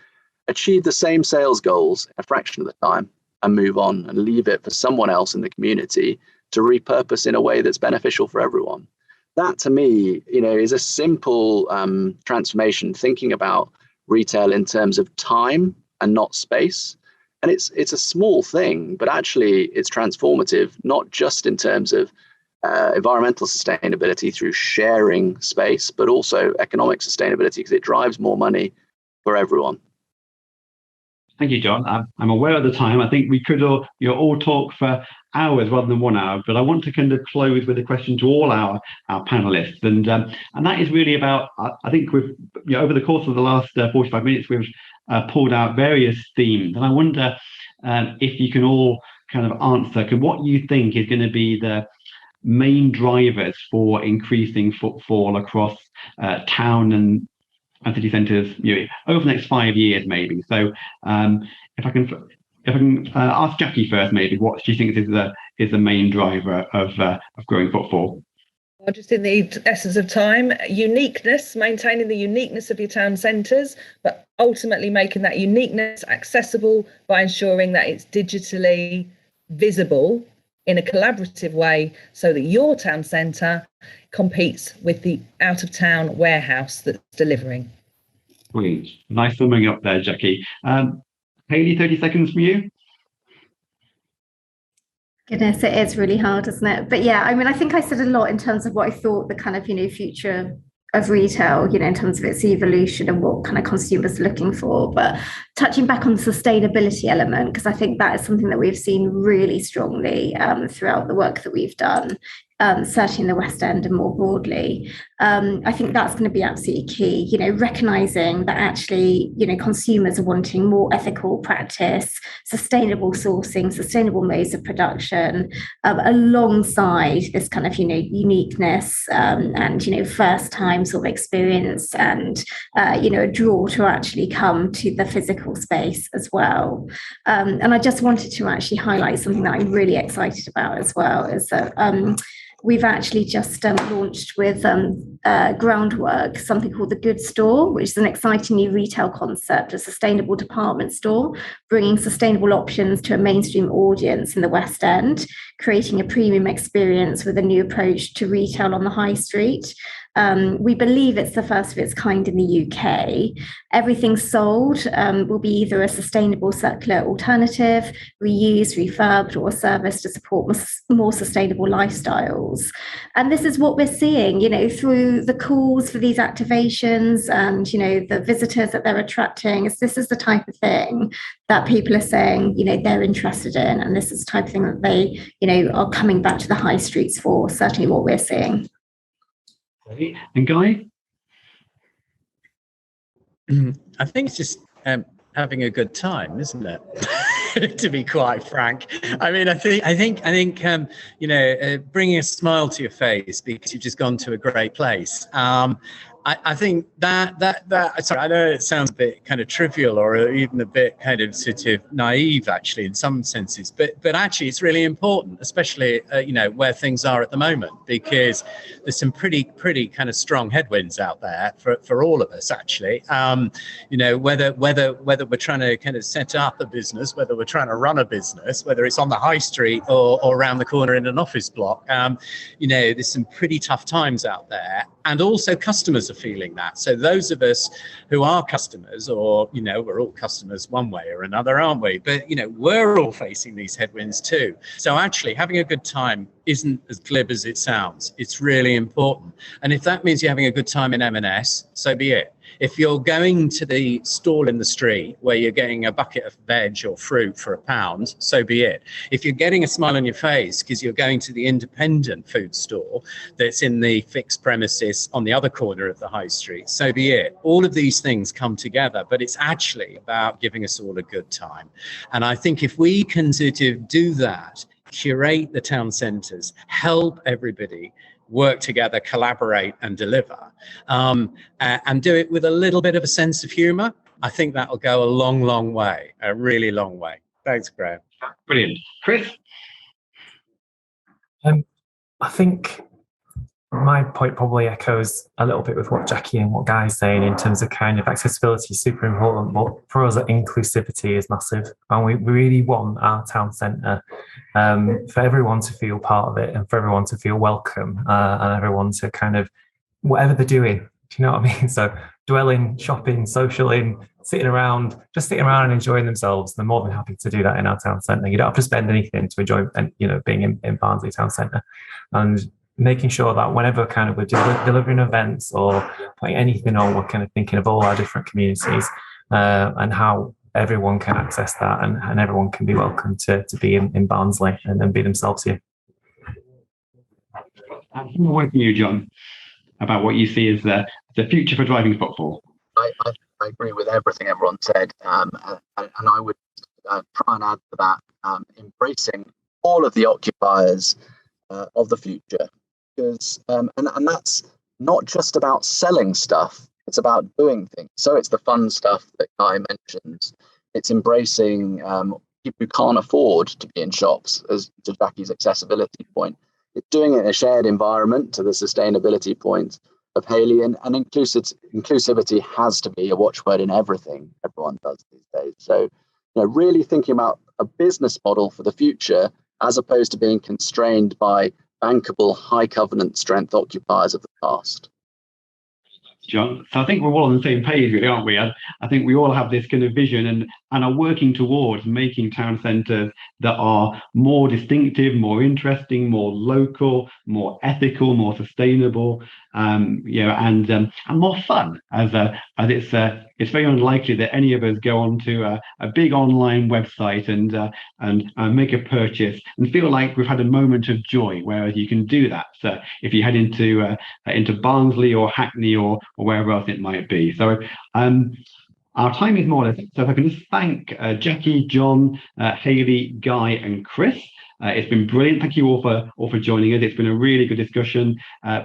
Achieve the same sales goals a fraction of the time and move on, and leave it for someone else in the community to repurpose in a way that's beneficial for everyone. That, to me, is a simple transformation, thinking about retail in terms of time and not space. And it's a small thing, but actually it's transformative, not just in terms of environmental sustainability through sharing space, but also economic sustainability, because it drives more money for everyone. Thank you, John. I'm aware of the time. I think we could all talk for hours rather than 1 hour, but I want to kind of close with a question to all our panelists, and that is really about, I think we've, over the course of the last 45 minutes, we've pulled out various themes, and I wonder if you can all kind of answer what you think is going to be the main drivers for increasing footfall across town and city centres, over the next 5 years, maybe. So, if I can ask Jackie first, maybe, what do you think is the main driver of growing footfall? Well, just in the essence of time, uniqueness, maintaining the uniqueness of your town centres, but ultimately making that uniqueness accessible by ensuring that it's digitally visible in a collaborative way, so that your town centre competes with the out-of-town warehouse that's delivering. Brilliant. Nice summing up there, Jackie. Hayley, 30 seconds from you. Goodness, it is really hard, isn't it? But yeah, I mean, I think I said a lot in terms of what I thought the kind of, future of retail, in terms of its evolution and what kind of consumers are looking for. But touching back on the sustainability element, because I think that is something that we've seen really strongly throughout the work that we've done, certainly in the West End and more broadly. I think that's going to be absolutely key, recognizing that actually, consumers are wanting more ethical practice, sustainable sourcing, sustainable modes of production, alongside this kind of, uniqueness and, first time sort of experience and, a draw to actually come to the physical space as well. And I just wanted to actually highlight something that I'm really excited about as well, is that we've actually just launched with Groundwork something called the Good Store, which is an exciting new retail concept, a sustainable department store, bringing sustainable options to a mainstream audience in the West End, creating a premium experience with a new approach to retail on the high street. We believe it's the first of its kind in the UK. Everything sold will be either a sustainable circular alternative, reused, refurbed, or a service to support more sustainable lifestyles. And this is what we're seeing, through the calls for these activations and, the visitors that they're attracting. This is the type of thing that people are saying, they're interested in. And this is the type of thing that they, are coming back to the high streets for, certainly what we're seeing. And Guy? I think it's just having a good time, isn't it? To be quite frank, I mean, I think, bringing a smile to your face because you've just gone to a great place. I think that sorry, I know it sounds a bit kind of trivial or even a bit kind of sort of naive, actually, in some senses, but actually it's really important, especially where things are at the moment, because there's some pretty kind of strong headwinds out there for all of us, actually. Whether we're trying to kind of set up a business, whether we're trying to run a business, whether it's on the high street or around the corner in an office block, there's some pretty tough times out there, and also customers are feeling that. So those of us who are customers, or we're all customers one way or another, aren't we? But we're all facing these headwinds too. So actually having a good time isn't as glib as it sounds. It's really important. And if that means you're having a good time in M&S, so be it. If you're going to the stall in the street where you're getting a bucket of veg or fruit for £1, so be it. If you're getting a smile on your face because you're going to the independent food store that's in the fixed premises on the other corner of the high street, so be it. All of these things come together, but it's actually about giving us all a good time. And I think if we can sort of do that, curate the town centres, help everybody work together, collaborate and deliver, and do it with a little bit of a sense of humour, I think that'll go a long way, a really long way. Thanks, Graham. Brilliant. Chris? I think my point probably echoes a little bit with what Jackie and what Guy's saying in terms of kind of accessibility is super important, but for us, inclusivity is massive. And we really want our town centre for everyone to feel part of it and for everyone to feel welcome and everyone to kind of, whatever they're doing, do you know what I mean? So dwelling, shopping, socialing, sitting around and enjoying themselves, they're more than happy to do that in our town centre. You don't have to spend anything to enjoy, being in Barnsley town centre. And making sure that whenever kind of we're delivering events or putting anything on, we're kind of thinking of all our different communities and how everyone can access that and everyone can be welcome to be in Barnsley and be themselves here. More word from you, John, about what you see as the future for driving footfall. I agree with everything everyone said, and I would try and add to that, embracing all of the occupiers of the future. Because and that's not just about selling stuff, it's about doing things. So it's the fun stuff that Guy mentions. It's embracing people who can't afford to be in shops, as to Jackie's accessibility point. It's doing it in a shared environment, to the sustainability point of Haylea, and inclusivity has to be a watchword in everything everyone does these days. So really thinking about a business model for the future as opposed to being constrained by bankable, high covenant strength occupiers of the past. John. So I think we're all on the same page, really, aren't we? I think we all have this kind of vision and are working towards making town centres that are more distinctive, more interesting, more local, more ethical, more sustainable, and more fun. As it's very unlikely that any of us go onto a big online website and make a purchase and feel like we've had a moment of joy, whereas you can do that if you head into Barnsley or Hackney or wherever else it might be. So our time is more or less, so if I can just thank Jackie, John, Hayley, Guy and Chris. It's been brilliant. Thank you all for joining us. It's been a really good discussion.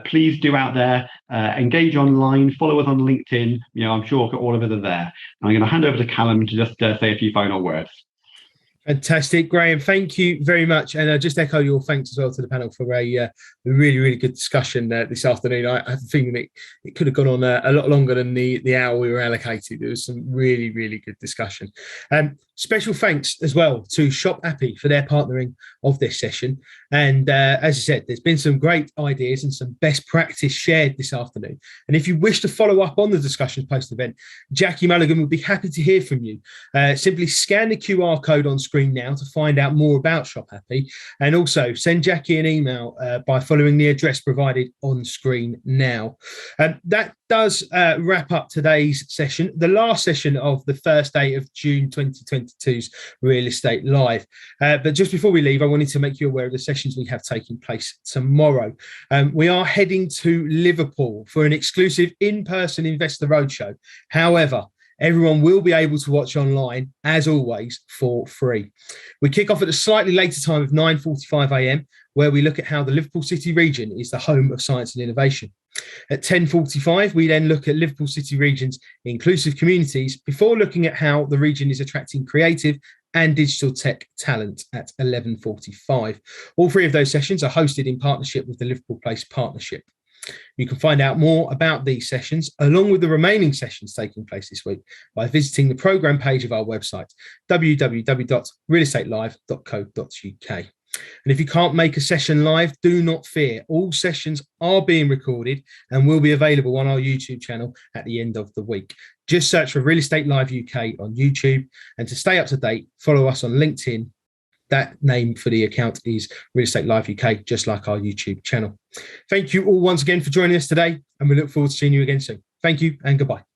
Please do out there, engage online, follow us on LinkedIn. I'm sure all of us are there. I'm going to hand over to Callum to just say a few final words. Fantastic, Graham. Thank you very much. And just echo your thanks as well to the panel for a really, really good discussion this afternoon. I have a feeling it could have gone on a lot longer than the hour we were allocated. There was some really, really good discussion. Special thanks as well to Shoppapy for their partnering of this session. And as I said, there's been some great ideas and some best practice shared this afternoon. And if you wish to follow up on the discussions post-event, Jackie Mulligan would be happy to hear from you. Simply scan the QR code on screen now to find out more about Shoppapy, and also send Jackie an email by following the address provided on screen now. That does wrap up today's session, the last session of the first day of June 2022's Real Estate Live. But just before we leave, I wanted to make you aware of the sessions we have taking place tomorrow. We are heading to Liverpool for an exclusive in-person investor roadshow. However, everyone will be able to watch online, as always, for free. We kick off at a slightly later time of 9:45 a.m, where we look at how the Liverpool City region is the home of science and innovation. At 10:45, we then look at Liverpool City region's inclusive communities before looking at how the region is attracting creative and digital tech talent at 11:45. All three of those sessions are hosted in partnership with the Liverpool Place Partnership. You can find out more about these sessions, along with the remaining sessions taking place this week, by visiting the programme page of our website, www.realestatelive.co.uk. And if you can't make a session live, do not fear. All sessions are being recorded and will be available on our YouTube channel at the end of the week. Just search for Real Estate Live UK on YouTube. And to stay up to date, follow us on LinkedIn. That name for the account is Real Estate Live UK, just like our YouTube channel. Thank you all once again for joining us today, and we look forward to seeing you again soon. Thank you and goodbye.